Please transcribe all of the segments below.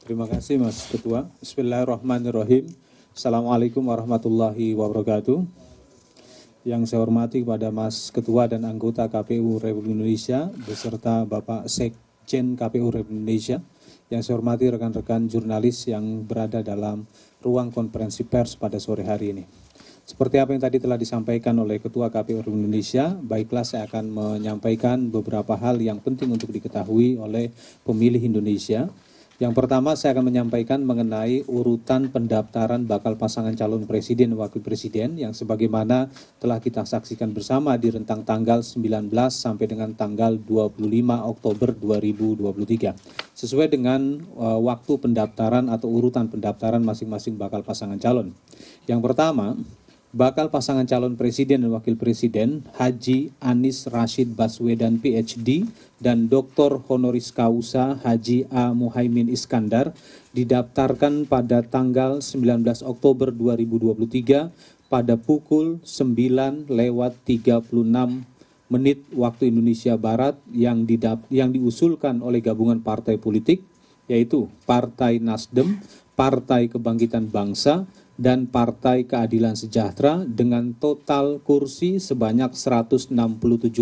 Terima kasih Mas Ketua. Bismillahirrahmanirrahim. Assalamualaikum warahmatullahi wabarakatuh. Yang saya hormati kepada Mas Ketua dan anggota KPU Republik Indonesia beserta Bapak Sekjen KPU Republik Indonesia. Yang saya hormati rekan-rekan jurnalis yang berada dalam ruang konferensi pers pada sore hari ini. Seperti apa yang tadi telah disampaikan oleh Ketua KPU Republik Indonesia, baiklah saya akan menyampaikan beberapa hal yang penting untuk diketahui oleh pemilih Indonesia. Yang pertama saya akan menyampaikan mengenai urutan pendaftaran bakal pasangan calon presiden dan wakil presiden yang sebagaimana telah kita saksikan bersama di rentang tanggal 19 sampai dengan tanggal 25 Oktober 2023. Sesuai dengan waktu pendaftaran atau urutan pendaftaran masing-masing bakal pasangan calon. Yang pertama, bakal pasangan calon presiden dan wakil presiden Haji Anies Rashid Baswedan PhD dan Dr. Honoris Causa Haji A. Muhaimin Iskandar didaftarkan pada tanggal 19 Oktober 2023 pada pukul 9:36 waktu Indonesia Barat yang diusulkan oleh gabungan partai politik yaitu Partai Nasdem, Partai Kebangkitan Bangsa, dan Partai Keadilan Sejahtera dengan total kursi sebanyak 167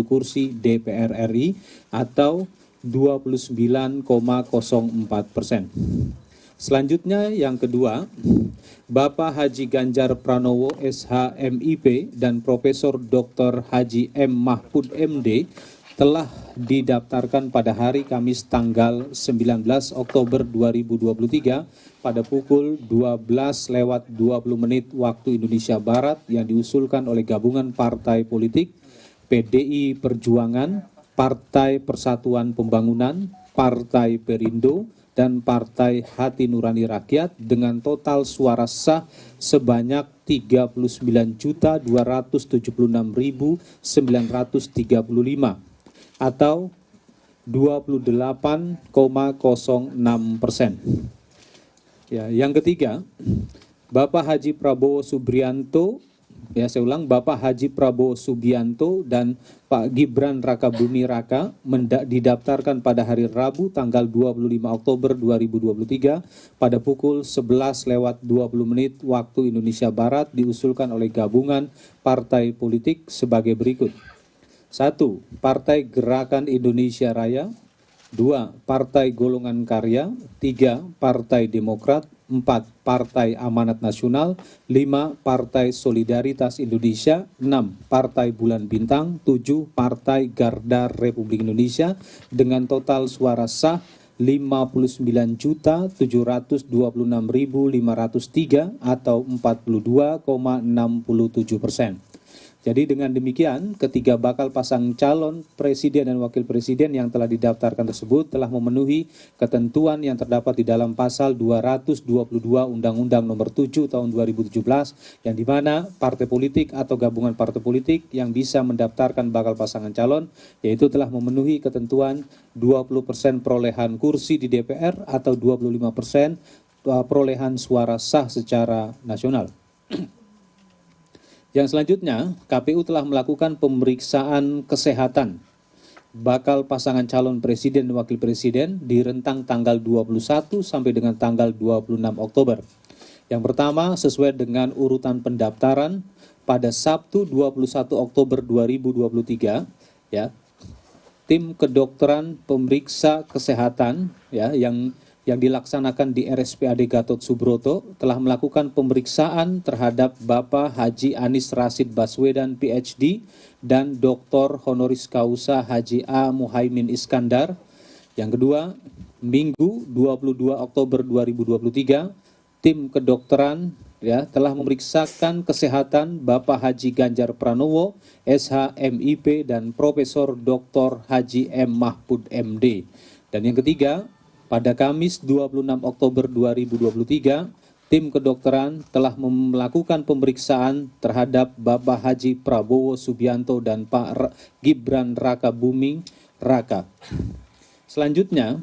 kursi DPR RI atau 29,04%. Selanjutnya yang kedua, Bapak Haji Ganjar Pranowo SH MIP dan Profesor Dr. Haji M. Mahfud MD telah didaftarkan pada hari Kamis tanggal 19 Oktober 2023 pada pukul 12:20 waktu Indonesia Barat yang diusulkan oleh gabungan partai politik PDI Perjuangan, Partai Persatuan Pembangunan, Partai Perindo, dan Partai Hati Nurani Rakyat dengan total suara sah sebanyak 39.276.935 atau 28,06%. Ya, yang ketiga, Bapak Haji Prabowo Subianto, Bapak Haji Prabowo Subianto dan Pak Gibran Rakabuming Raka didaftarkan pada hari Rabu tanggal 25 Oktober 2023 pada pukul 11:20 waktu Indonesia Barat diusulkan oleh gabungan partai politik sebagai berikut. 1. Partai Gerakan Indonesia Raya. 2. Partai Golongan Karya. 3. Partai Demokrat. 4. Partai Amanat Nasional. 5. Partai Solidaritas Indonesia. 6. Partai Bulan Bintang. 7. Partai Garda Republik Indonesia dengan total suara sah 59.726.503 atau 42,67%. Jadi dengan demikian, ketiga bakal pasang calon presiden dan wakil presiden yang telah didaftarkan tersebut telah memenuhi ketentuan yang terdapat di dalam pasal 222 Undang-Undang Nomor 7 Tahun 2017, yang dimana partai politik atau gabungan partai politik yang bisa mendaftarkan bakal pasangan calon, yaitu telah memenuhi ketentuan 20% perolehan kursi di DPR atau 25% perolehan suara sah secara nasional. Yang selanjutnya, KPU telah melakukan pemeriksaan kesehatan bakal pasangan calon presiden dan wakil presiden di rentang tanggal 21 sampai dengan tanggal 26 Oktober. Yang pertama, sesuai dengan urutan pendaftaran pada Sabtu 21 Oktober 2023, ya, tim kedokteran pemeriksa kesehatan yang dilaksanakan di RSPAD Gatot Subroto telah melakukan pemeriksaan terhadap Bapak Haji Anies Rashid Baswedan PhD dan Dr. Honoris Causa Haji A. Muhaimin Iskandar. Yang kedua, Minggu 22 Oktober 2023, tim kedokteran telah memeriksakan kesehatan Bapak Haji Ganjar Pranowo SH MIP dan Profesor Dr. Haji M. Mahfud MD. Dan yang ketiga, pada Kamis 26 Oktober 2023, tim kedokteran telah melakukan pemeriksaan terhadap Bapak Haji Prabowo Subianto dan Pak Gibran Rakabuming Raka. Selanjutnya,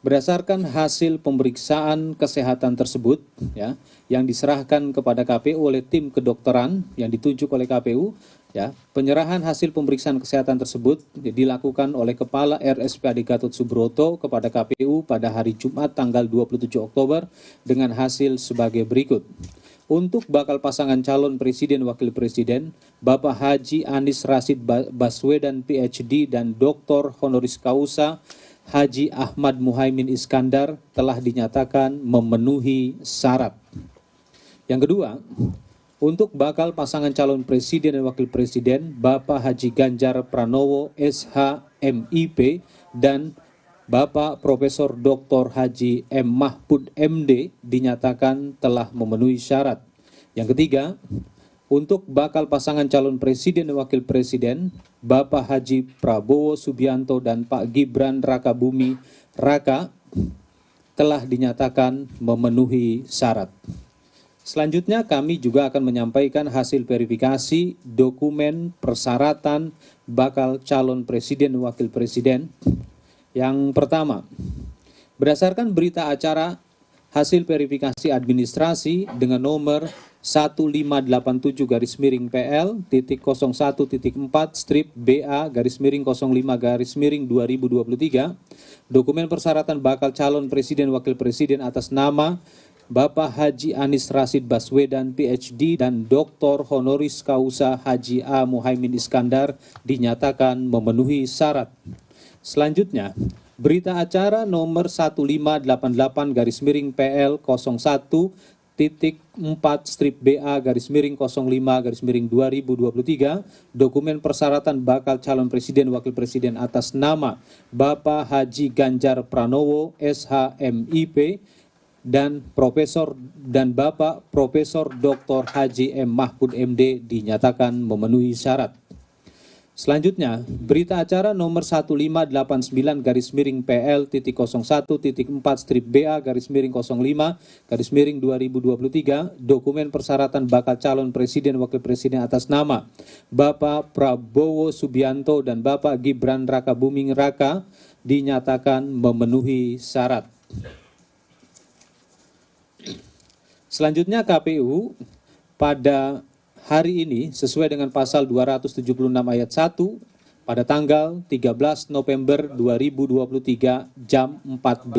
Berdasarkan hasil pemeriksaan kesehatan tersebut, ya, yang diserahkan kepada KPU oleh tim kedokteran yang ditunjuk oleh KPU, ya, penyerahan hasil pemeriksaan kesehatan tersebut dilakukan oleh Kepala RSPAD Gatot Subroto kepada KPU pada hari Jumat tanggal 27 Oktober dengan hasil sebagai berikut. Untuk bakal pasangan calon presiden wakil presiden, Bapak Haji Anies Rashid Baswedan PhD dan Dr. honoris causa Haji Ahmad Muhaimin Iskandar telah dinyatakan memenuhi syarat. Yang kedua, untuk bakal pasangan calon presiden dan wakil presiden, Bapak Haji Ganjar Pranowo SH MIP dan Bapak Profesor Dr. Haji M. Mahfud MD dinyatakan telah memenuhi syarat. Yang ketiga, untuk bakal pasangan calon presiden dan wakil presiden, Bapak Haji Prabowo Subianto dan Pak Gibran Rakabuming Raka telah dinyatakan memenuhi syarat. Selanjutnya kami juga akan menyampaikan hasil verifikasi dokumen persyaratan bakal calon presiden dan wakil presiden. Yang pertama, berdasarkan berita acara hasil verifikasi administrasi dengan nomor 1587-4/BA-05-05-2023, dokumen persyaratan bakal calon presiden wakil presiden atas nama Bapak Haji Anies Rashid Baswedan PhD dan Dr. honoris causa Haji A. Muhaimin Iskandar dinyatakan memenuhi syarat. Selanjutnya, berita acara nomor 1588-4/BA-05-2023, dokumen persyaratan bakal calon presiden wakil presiden atas nama Bapak Haji Ganjar Pranowo SH MIP dan Bapak Profesor Dr. Haji M. Mahfud MD dinyatakan memenuhi syarat. Selanjutnya, berita acara nomor 1589-PL.01.4/BA-05-2023, dokumen persyaratan bakal calon presiden wakil presiden atas nama Bapak Prabowo Subianto dan Bapak Gibran Rakabuming Raka dinyatakan memenuhi syarat. Selanjutnya KPU pada hari ini sesuai dengan pasal 276 ayat 1 pada tanggal 13 November 2023 jam 14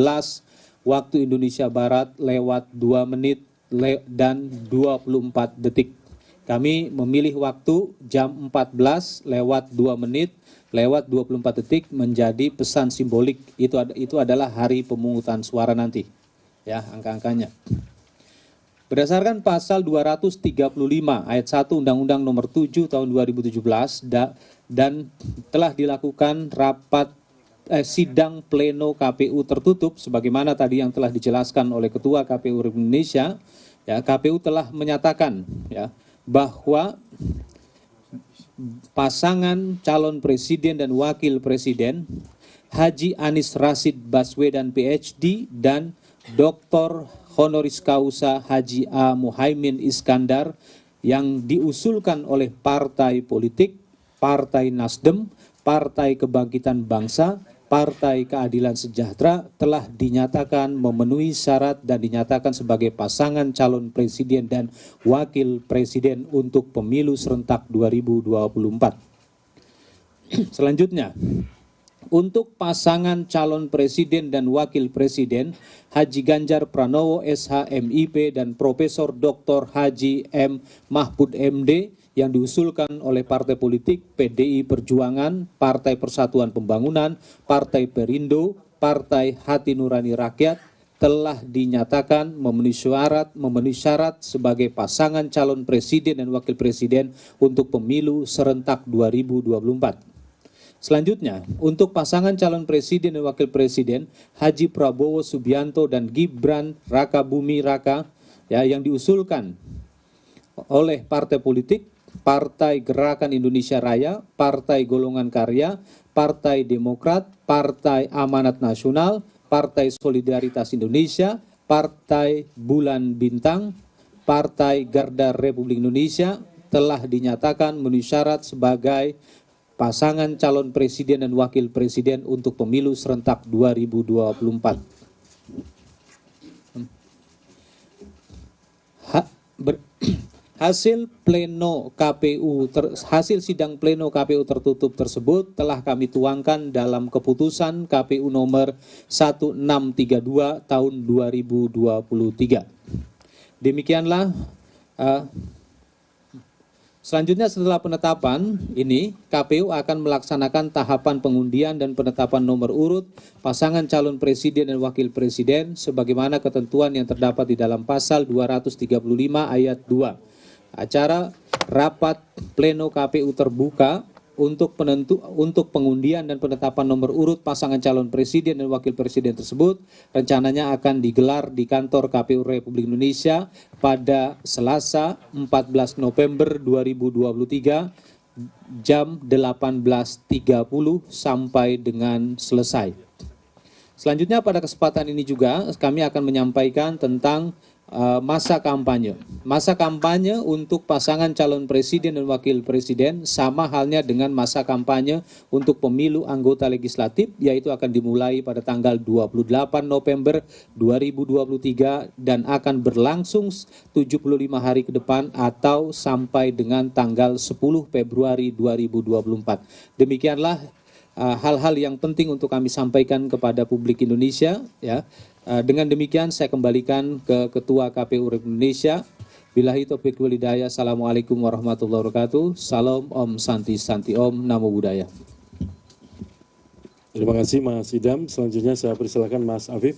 waktu Indonesia Barat lewat 2 menit dan 24 detik. Kami memilih waktu jam 14 lewat 2 menit lewat 24 detik menjadi pesan simbolik. Itu adalah hari pemungutan suara nanti. Ya, angka-angkanya. Berdasarkan pasal 235 ayat 1 Undang-Undang Nomor 7 Tahun 2017 dan telah dilakukan rapat sidang pleno KPU tertutup sebagaimana tadi yang telah dijelaskan oleh Ketua KPU Republik Indonesia, ya, KPU telah menyatakan, ya, bahwa pasangan calon presiden dan wakil presiden Haji Anies Rashid Baswedan PhD dan Dr. honoris causa Haji A. Muhaimin Iskandar yang diusulkan oleh partai politik, Partai Nasdem, Partai Kebangkitan Bangsa, Partai Keadilan Sejahtera telah dinyatakan memenuhi syarat dan dinyatakan sebagai pasangan calon presiden dan wakil presiden untuk pemilu serentak 2024. Selanjutnya, untuk pasangan calon presiden dan wakil presiden Haji Ganjar Pranowo SH MIP dan Profesor Dr. Haji M. Mahfud MD yang diusulkan oleh partai politik PDI Perjuangan, Partai Persatuan Pembangunan, Partai Perindo, Partai Hati Nurani Rakyat telah dinyatakan memenuhi syarat sebagai pasangan calon presiden dan wakil presiden untuk pemilu serentak 2024. Selanjutnya, untuk pasangan calon presiden dan wakil presiden Haji Prabowo Subianto dan Gibran Rakabuming Raka, ya, yang diusulkan oleh partai politik Partai Gerakan Indonesia Raya, Partai Golongan Karya, Partai Demokrat, Partai Amanat Nasional, Partai Solidaritas Indonesia, Partai Bulan Bintang, Partai Garda Republik Indonesia telah dinyatakan memenuhi syarat sebagai pasangan calon presiden dan wakil presiden untuk pemilu serentak 2024. hasil sidang pleno KPU tertutup tersebut telah kami tuangkan dalam keputusan KPU nomor 1632 tahun 2023. Demikianlah. Selanjutnya setelah penetapan ini, KPU akan melaksanakan tahapan pengundian dan penetapan nomor urut pasangan calon presiden dan wakil presiden sebagaimana ketentuan yang terdapat di dalam pasal 235 ayat 2. Acara rapat pleno KPU terbuka untuk pengundian dan penetapan nomor urut pasangan calon presiden dan wakil presiden tersebut rencananya akan digelar di kantor KPU Republik Indonesia pada Selasa 14 November 2023 jam 18.30 sampai dengan selesai. Selanjutnya pada kesempatan ini juga kami akan menyampaikan tentang masa kampanye. Masa kampanye untuk pasangan calon presiden dan wakil presiden sama halnya dengan masa kampanye untuk pemilu anggota legislatif, yaitu akan dimulai pada tanggal 28 November 2023 dan akan berlangsung 75 hari ke depan atau sampai dengan tanggal 10 Februari 2024. Demikianlah hal-hal yang penting untuk kami sampaikan kepada publik Indonesia, ya. Dengan demikian saya kembalikan ke Ketua KPU Republik Indonesia. Billahi taufiq wal hidayah. Assalamualaikum warahmatullahi wabarakatuh. Salam Om Santi Santi Om. Namo Buddhaya. Terima kasih Mas Idham. Selanjutnya saya persilakan Mas Afif.